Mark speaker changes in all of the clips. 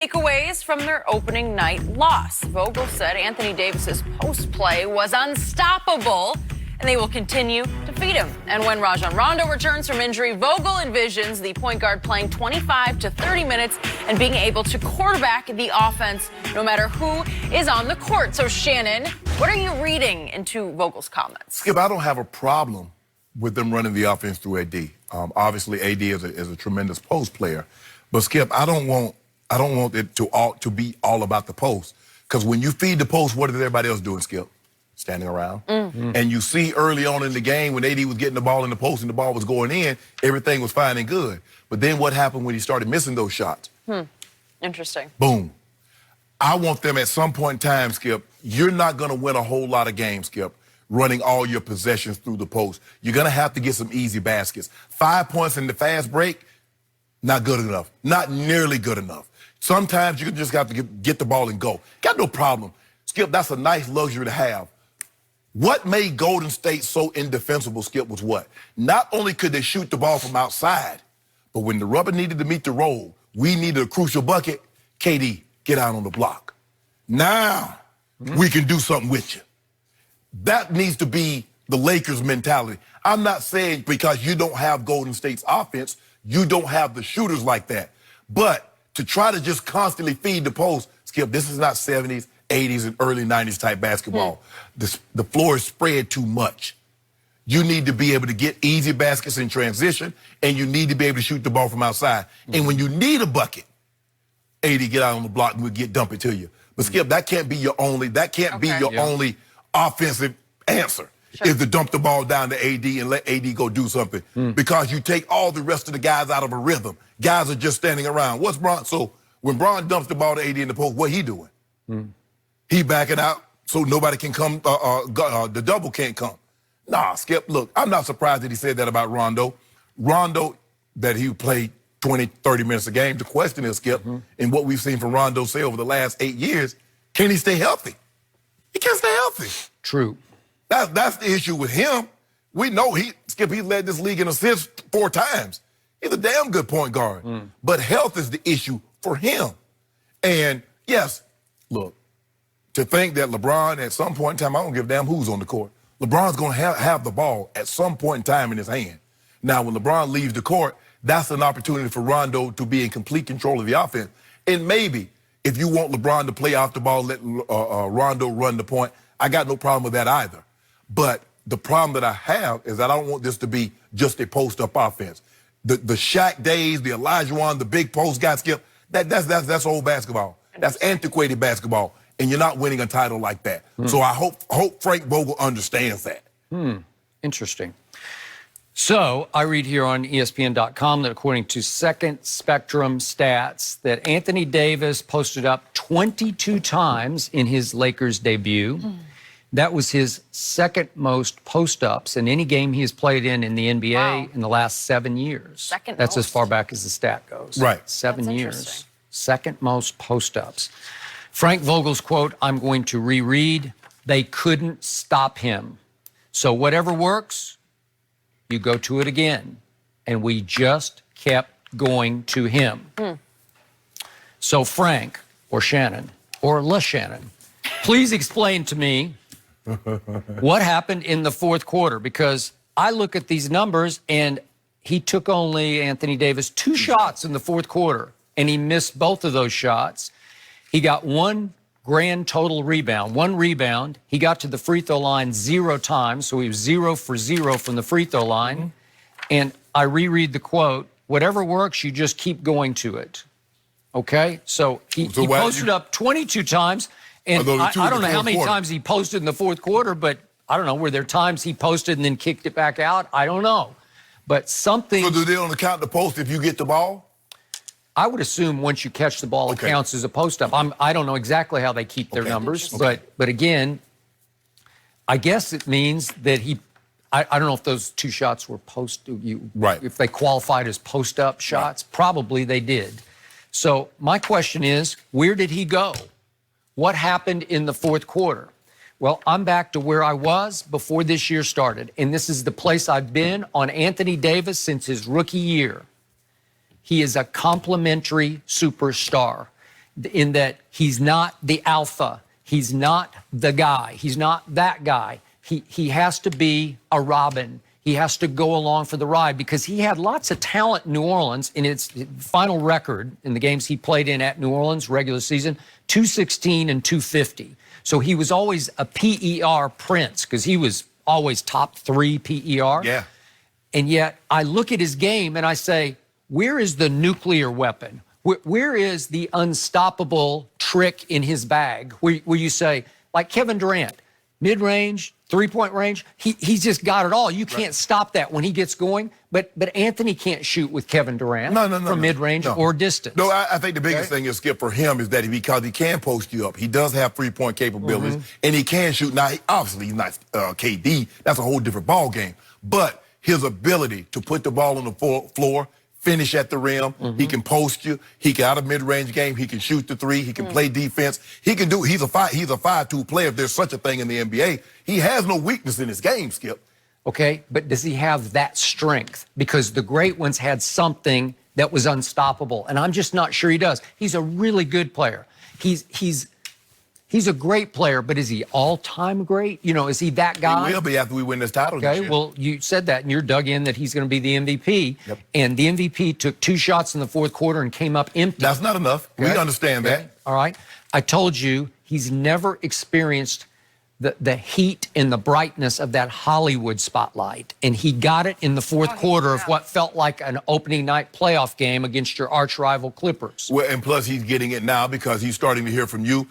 Speaker 1: Takeaways from their opening night loss. Vogel said Anthony Davis's post play was unstoppable, and they will continue to feed him. And when Rajon Rondo returns from injury, Vogel envisions the point guard playing 25 to 30 minutes and being able to quarterback the offense no matter who is on the court. So, Shannon, what are you reading into Vogel's comments?
Speaker 2: Skip, I don't have a problem with them running the offense through AD. Obviously, AD is a tremendous post player. But, Skip, I don't want it to be all about the post. Because when you feed the post, what is everybody else doing, Skip? Standing around. And you see early on in the game when AD was getting the ball in the post and the ball was going in, everything was fine and good. But then what happened when he started missing those shots?
Speaker 1: Interesting.
Speaker 2: Boom. I want them at some point in time, Skip, you're not going to win a whole lot of games, Skip, running all your possessions through the post. You're going to have to get some easy baskets. 5 points in the fast break, not good enough. Not nearly good enough. Sometimes you just got to get the ball and go. Got no problem. Skip, that's a nice luxury to have. What made Golden State so indefensible, Skip, was what? Not only could they shoot the ball from outside, but when the rubber needed to meet the road, we needed a crucial bucket, KD, get out on the block. Now we can do something with you. That needs to be the Lakers' mentality. I'm not saying because you don't have Golden State's offense, you don't have the shooters like that. But to try to just constantly feed the post, Skip, this is not 70s, 80s, and early 90s type basketball. The floor is spread too much. You need to be able to get easy baskets in transition, and you need to be able to shoot the ball from outside. And when you need a bucket, AD, get out on the block and we'll dump it to you. But Skip, that can't be your only only offensive answer. Is to dump the ball down to AD and let AD go do something. Because you take all the rest of the guys out of a rhythm. Guys are just standing around. What's Bron? So when Bron dumps the ball to AD in the post, what he doing? He backing out so nobody can come, the double can't come. Nah, Skip, look, I'm not surprised that he said that about Rondo. Rondo, that he played 20, 30 minutes a game. The question is, Skip, and what we've seen from Rondo say over the last 8 years, can he stay healthy? He can't stay healthy.
Speaker 3: True.
Speaker 2: That's the issue with him. We know he led this league in assists 4 times. He's a damn good point guard. But health is the issue for him. And yes, look, to think that LeBron at some point in time, I don't give a damn who's on the court. LeBron's going to have the ball at some point in time in his hand. Now, when LeBron leaves the court, that's an opportunity for Rondo to be in complete control of the offense. And maybe if you want LeBron to play off the ball, let Rondo run the point, I got no problem with that either. But the problem that I have is that I don't want this to be just a post-up offense. The Shaq days, the Olajuwon, the big post guy, Skip, that's old basketball. That's antiquated basketball, and you're not winning a title like that. So I hope Frank Vogel understands that.
Speaker 3: Interesting. So I read here on ESPN.com that according to Second Spectrum stats, that Anthony Davis posted up 22 times in his Lakers debut. That was his second most post-ups in any game he has played in the NBA in the last 7 years. That's as far back as the stat goes.
Speaker 2: Right.
Speaker 3: 7 years. Second most post-ups. Frank Vogel's quote, I'm going to reread, they couldn't stop him. So whatever works, you go to it again. And we just kept going to him. So Frank, or Shannon, or Les Shannon, please explain to me what happened in the fourth quarter, because I look at these numbers and he took only, Anthony Davis, 2 shots in the fourth quarter, and he missed both of those shots. He got 1 grand total rebound, 1 rebound. He got to the free throw line 0 times, so he was 0 for 0 from the free throw line. And I reread the quote, whatever works, you just keep going to it. Okay? So he posted up 22 times. And I don't know how many times he posted in the fourth quarter, but I don't know. Were there times he posted and then kicked it back out? I don't know. But something...
Speaker 2: So do they only count the post if you get the ball?
Speaker 3: I would assume once you catch the ball, it counts as a post-up. I don't know exactly how they keep their numbers, but again, I guess it means that he... I don't know if those 2 shots were if they qualified as post-up shots. Probably they did. So my question is, where did he go? What happened in the fourth quarter? Well, I'm back to where I was before this year started, and this is the place I've been on Anthony Davis since his rookie year. He is a complimentary superstar. in that he's not the alpha. He's not the guy. He's not that guy. He has to be a Robin. He has to go along for the ride because he had lots of talent in New Orleans. In its final record in the games he played in at New Orleans, regular season, 216 and 250. So he was always a PER prince because he was always top 3 PER.
Speaker 2: Yeah.
Speaker 3: And yet I look at his game and I say, where is the nuclear weapon? Where is the unstoppable trick in his bag where you say, like Kevin Durant, mid-range, three-point range, he's just got it all. You can't stop that when he gets going. But Anthony can't shoot with Kevin Durant from mid-range or distance.
Speaker 2: No, I think the biggest thing is, Skip, for him is that because he can post you up, he does have three-point capabilities, and he can shoot. Now, obviously, he's not KD. That's a whole different ball game. But his ability to put the ball on the floor, finish at the rim, he can post you, he can out of mid-range game, he can shoot the three, he can play defense. He can do, he's a 5-tool player if there's such a thing in the NBA. He has no weakness in his game, Skip.
Speaker 3: Okay, but does he have that strength? Because the great ones had something that was unstoppable, and I'm just not sure he does. He's a really good player. He's a great player, but is he all-time great? You know, is he that guy?
Speaker 2: He will be after we win this title this year.
Speaker 3: Well, you said that, and you're dug in that he's going to be the MVP. Yep. And the MVP took 2 shots in the fourth quarter and came up empty.
Speaker 2: That's not enough. Okay. We understand that.
Speaker 3: All right. I told you he's never experienced the heat and the brightness of that Hollywood spotlight. And he got it in the fourth quarter of what felt like an opening night playoff game against your arch rival Clippers.
Speaker 2: Well, and plus he's getting it now because he's starting to hear from you.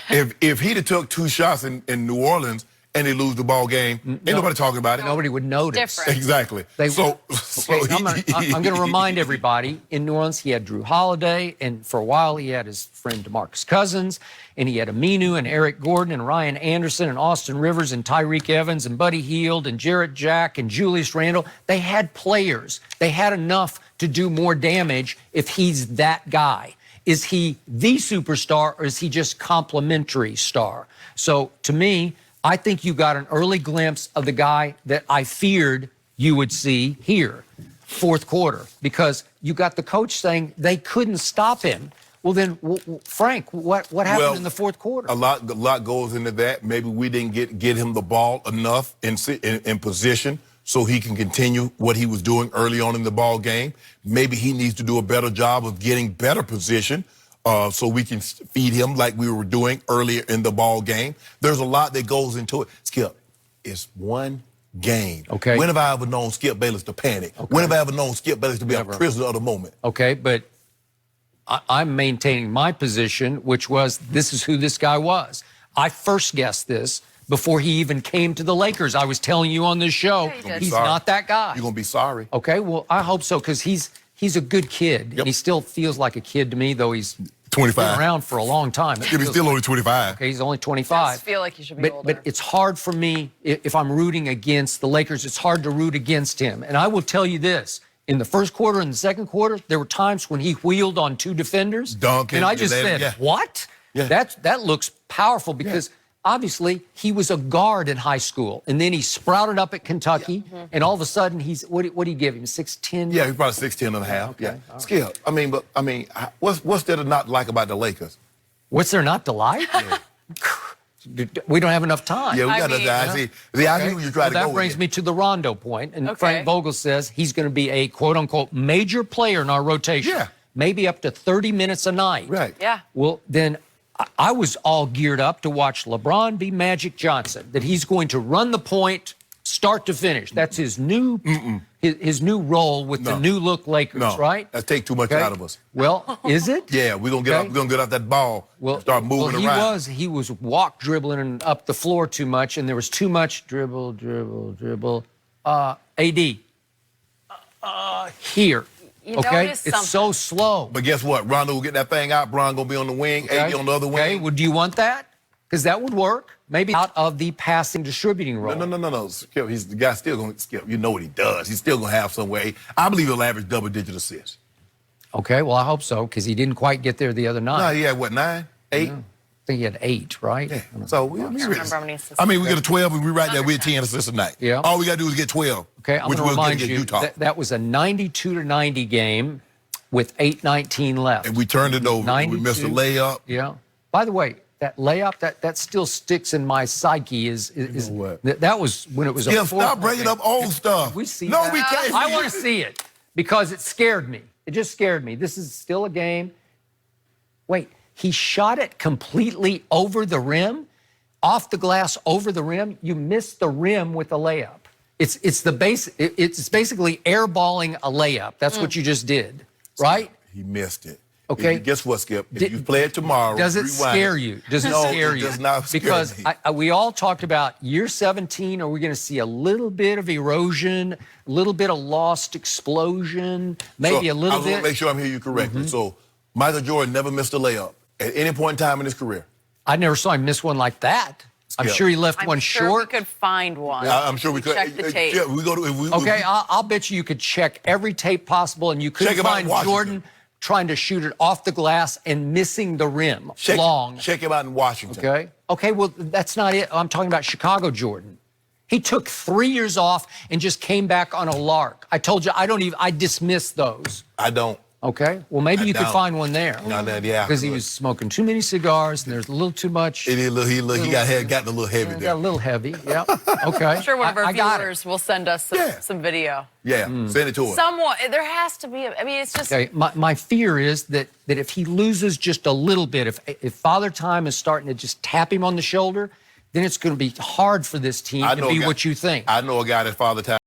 Speaker 2: If he'd have took 2 shots in New Orleans and they lose the ball game, ain't nobody talking about it.
Speaker 3: Nobody would notice.
Speaker 1: Different.
Speaker 2: Exactly.
Speaker 3: I'm going to remind everybody, in New Orleans, he had Drew Holiday, and for a while he had his friend DeMarcus Cousins, and he had Aminu and Eric Gordon and Ryan Anderson and Austin Rivers and Tyreek Evans and Buddy Hield and Jarrett Jack and Julius Randle. They had players. They had enough to do more damage if he's that guy. Is he the superstar or is he just complimentary star? So to me, I think you got an early glimpse of the guy that I feared you would see here, fourth quarter, because you got the coach saying they couldn't stop him. Well, then, Frank, what happened in the fourth quarter?
Speaker 2: A lot goes into that. Maybe we didn't get him the ball enough in position so he can continue what he was doing early on in the ball game. Maybe he needs to do a better job of getting better position so we can feed him like we were doing earlier in the ball game. There's a lot that goes into it. Skip, it's one game.
Speaker 3: Okay.
Speaker 2: When have I ever known Skip Bayless to panic? Okay. When have I ever known Skip Bayless to be a prisoner of the moment?
Speaker 3: Okay, but I'm maintaining my position, which was this is who this guy was. I first guessed this before he even came to the Lakers. I was telling you on this show, he's not that guy.
Speaker 2: You're going to be sorry.
Speaker 3: Okay, well, I hope so, because he's a good kid. Yep. He still feels like a kid to me, though he's
Speaker 2: 25.
Speaker 3: Been around for a long time.
Speaker 2: Yeah, he's still only 25.
Speaker 3: Okay, he's only 25.
Speaker 1: I feel like he should be older.
Speaker 3: But it's hard for me, if I'm rooting against the Lakers, it's hard to root against him. And I will tell you this. In the first quarter and the second quarter, there were times when he wheeled on 2 defenders.
Speaker 2: Duncan.
Speaker 3: And I just said, what?
Speaker 2: Yeah.
Speaker 3: That looks powerful because obviously he was a guard in high school. And then he sprouted up at Kentucky. Yeah. And all of a sudden, he's, what do you give him, 6'10"?
Speaker 2: Yeah, he's probably 6'10" and a half.
Speaker 3: Okay.
Speaker 2: Yeah.
Speaker 3: Right.
Speaker 2: Skip, what's there to not like about the Lakers?
Speaker 3: What's there not to like? Yeah. We don't have enough time.
Speaker 2: Yeah, we got to die. See, I knew you tried to go
Speaker 3: that brings me to the Rondo point, and
Speaker 1: Okay.
Speaker 3: Frank Vogel says he's going to be a quote-unquote major player in our rotation.
Speaker 2: Yeah.
Speaker 3: Maybe up to 30 minutes a night.
Speaker 2: Right.
Speaker 1: Yeah.
Speaker 3: Well, then I was all geared up to watch LeBron be Magic Johnson, that he's going to run the point start to finish. That's his new his new role with the new look Lakers, right?
Speaker 2: That take too much out of us.
Speaker 3: Well, is it?
Speaker 2: Yeah, we're gonna get off that ball.
Speaker 3: Well,
Speaker 2: start moving around.
Speaker 3: He was walk dribbling and up the floor too much, and there was too much dribble. AD here.
Speaker 1: You
Speaker 3: okay,
Speaker 1: noticed
Speaker 3: it's so slow.
Speaker 2: But guess what? Rondo will get that thing out. Bron gonna be on the wing. AD on the other wing.
Speaker 3: Okay, well, do you want that? Because that would work. Maybe out of the passing distributing role.
Speaker 2: No. Skip, the guy's still going to skip. You know what he does. He's still going to have some way. I believe he'll average double-digit assists.
Speaker 3: Okay, well, I hope so, because he didn't quite get there the other night.
Speaker 2: No, he had, what, 9, 8?
Speaker 3: Yeah. I think he had 8, right?
Speaker 2: Yeah. So, we
Speaker 1: remember how many assists.
Speaker 2: we get a 12, and we right there with 10 assists a night.
Speaker 3: Yeah.
Speaker 2: All we got to do is get 12.
Speaker 3: Okay, I'm going to remind you
Speaker 2: Utah.
Speaker 3: that was a 92-90 game. with 8:19 left.
Speaker 2: And we turned it over. We missed a
Speaker 3: 92.
Speaker 2: layup.
Speaker 3: Yeah. By the way, that layup, that still sticks in my psyche. That was when it was a
Speaker 2: Stop bringing up old stuff.
Speaker 3: We see
Speaker 2: no,
Speaker 3: that.
Speaker 2: we can't.
Speaker 3: I want to see it because it scared me. It just scared me. This is still a game. Wait, he shot it completely over the rim, off the glass over the rim. You missed the rim with a layup. It's basically airballing a layup. That's what you just did, right?
Speaker 2: He missed it.
Speaker 3: Okay.
Speaker 2: Guess what, Skip? If you play it tomorrow,
Speaker 3: does it
Speaker 2: rewind
Speaker 3: scare you? Does it scare you?
Speaker 2: It does not scare
Speaker 3: because
Speaker 2: me.
Speaker 3: we all talked about year 17. Are we going to see a little bit of erosion, a little bit of lost explosion, maybe a little
Speaker 2: I
Speaker 3: bit?
Speaker 2: want to make sure I'm hearing you correctly. So Michael Jordan never missed a layup at any point in time in his career.
Speaker 3: I never saw him miss one like that. I'm
Speaker 2: Yeah.
Speaker 3: sure he left
Speaker 1: I'm
Speaker 3: one
Speaker 1: sure
Speaker 3: short.
Speaker 1: we could find one.
Speaker 2: I'm sure we could.
Speaker 1: Check the tape.
Speaker 2: Yeah, we go to.
Speaker 3: Okay, I'll bet you could check every tape possible, and you could
Speaker 2: Check him out in
Speaker 3: find
Speaker 2: Washington.
Speaker 3: Jordan trying to shoot it off the glass and missing the rim long.
Speaker 2: Check him out in Washington.
Speaker 3: Okay, well, that's not it. I'm talking about Chicago Jordan. He took 3 years off and just came back on a lark. I told you, I dismiss those.
Speaker 2: I don't.
Speaker 3: Okay, well, maybe you could
Speaker 2: don't.
Speaker 3: find one there.
Speaker 2: No, yeah.
Speaker 3: Because he was smoking too many cigars and there's a little too much.
Speaker 2: He got a little heavy
Speaker 3: Got
Speaker 2: there.
Speaker 3: a little heavy, yeah. Okay.
Speaker 1: I'm sure one of our
Speaker 3: I got it.
Speaker 1: viewers will send us some video.
Speaker 2: Yeah, send it to us.
Speaker 1: Someone, there has to be. I mean, it's just.
Speaker 3: Okay, my fear is that if he loses just a little bit, if Father Time is starting to just tap him on the shoulder, then it's going to be hard for this team to be what you think.
Speaker 2: I know a guy that Father Time